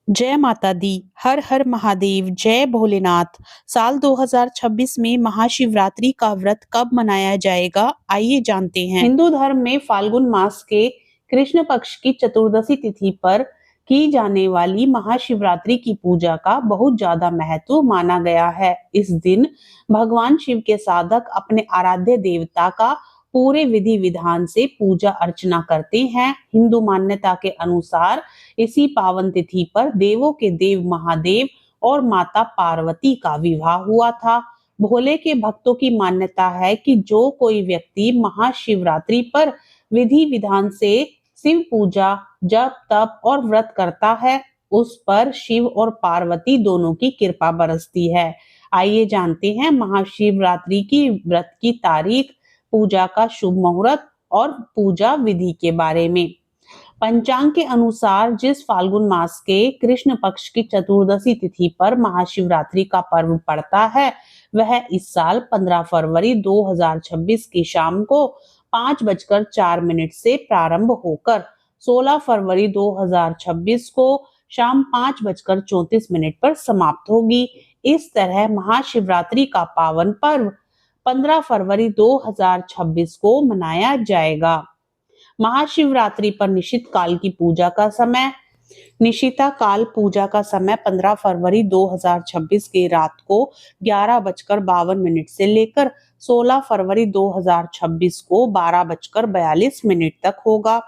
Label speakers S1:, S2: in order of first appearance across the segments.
S1: जय माता दी। हर हर महादेव। जय भोलेनाथ। साल 2026 में महाशिवरात्रि का व्रत कब मनाया जाएगा, आइए जानते हैं। हिंदू धर्म में फाल्गुन मास के कृष्ण पक्ष की चतुर्दशी तिथि पर की जाने वाली महाशिवरात्रि की पूजा का बहुत ज्यादा महत्व माना गया है। इस दिन भगवान शिव के साधक अपने आराध्य देवता का पूरे विधि विधान से पूजा अर्चना करते हैं। हिंदू मान्यता के अनुसार इसी पावन तिथि पर देवों के देव महादेव और माता पार्वती का विवाह हुआ था। भोले के भक्तों की मान्यता है कि जो कोई व्यक्ति महाशिवरात्रि पर विधि विधान से शिव पूजा, जप, तप और व्रत करता है, उस पर शिव और पार्वती दोनों की कृपा बरसती है। आइए जानते हैं महाशिवरात्रि की व्रत की तारीख, पूजा का शुभ मुहूर्त और पूजा विधि के बारे में। पंचांग के अनुसार जिस फाल्गुन मास के कृष्ण पक्ष की चतुर्दशी तिथि पर महाशिवरात्रि का पर्व पड़ता है, वह इस साल 15 फरवरी 2026 की शाम को 5:04 से प्रारंभ होकर 16 फरवरी 2026 को शाम 5:34 पर समाप्त होगी। इस तरह महाशिवरात्रि का पावन पर्व 15 फरवरी 2026 को मनाया जाएगा। महाशिवरात्रि पर निशित काल की पूजा का समय। निशिता काल पूजा का समय 15 फरवरी 2026 की रात को 11:52 से लेकर 16 फरवरी 2026 को 12:42 तक होगा।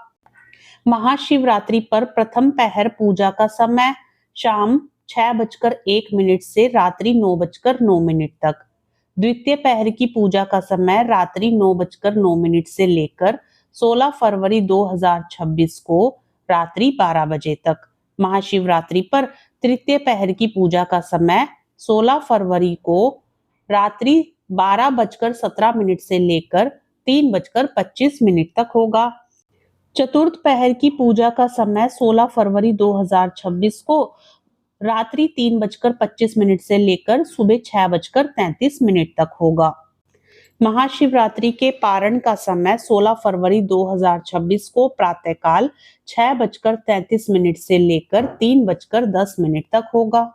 S1: महाशिवरात्रि पर प्रथम पहर पूजा का समय शाम 6:01 से रात्रि 9:09 तक। द्वितीय पहर की पूजा का समय रात्रि 9:09 से लेकर 16 फरवरी 2026 को रात्रि 12 बजे तक। महाशिवरात्रि पर तृतीय पहर की पूजा का समय 16 फरवरी को रात्रि 12:17 से लेकर 3:25 तक होगा। चतुर्थ पहर की पूजा का समय 16 फरवरी 2026 को रात्रि 3:25 से लेकर सुबह 6:33 तक होगा। महाशिवरात्रि के पारण का समय 16 फरवरी 2026 को प्रातःकाल 6:33 से लेकर 3:10 तक होगा।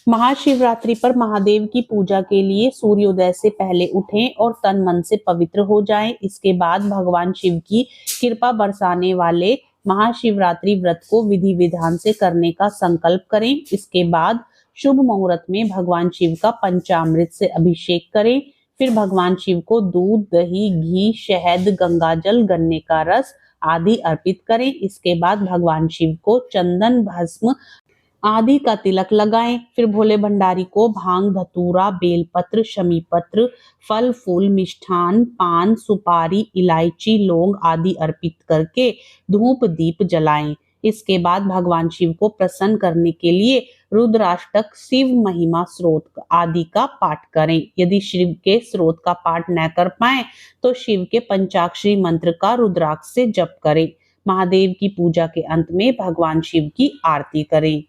S1: महाशिवरात्रि पर महादेव की पूजा के लिए सूर्योदय से पहले उठें और तन मन से पवित्र हो जाएं। इसके बाद भगवान शिव की कृपा बरसाने वाले महाशिवरात्रि व्रत को विधि विधान से करने का संकल्प करें। इसके बाद शुभ मुहूर्त में भगवान शिव का पंचामृत से अभिषेक करें। फिर भगवान शिव को दूध, दही, घी, शहद, गंगाजल, गन्ने का रस आदि अर्पित करें। इसके बाद भगवान शिव को चंदन, भस्म आदि का तिलक लगाएं। फिर भोले भंडारी को भांग, धतूरा, बेलपत्र, शमी पत्र, फल फूल, मिष्ठान, पान, सुपारी, इलायची, लौंग आदि अर्पित करके धूप दीप जलाएं। इसके बाद भगवान शिव को प्रसन्न करने के लिए रुद्राष्टक, शिव महिमा स्रोत आदि का पाठ करें। यदि शिव के स्रोत का पाठ न कर पाए तो शिव के पंचाक्षरी मंत्र का रुद्राक्ष से जप करें। महादेव की पूजा के अंत में भगवान शिव की आरती करें।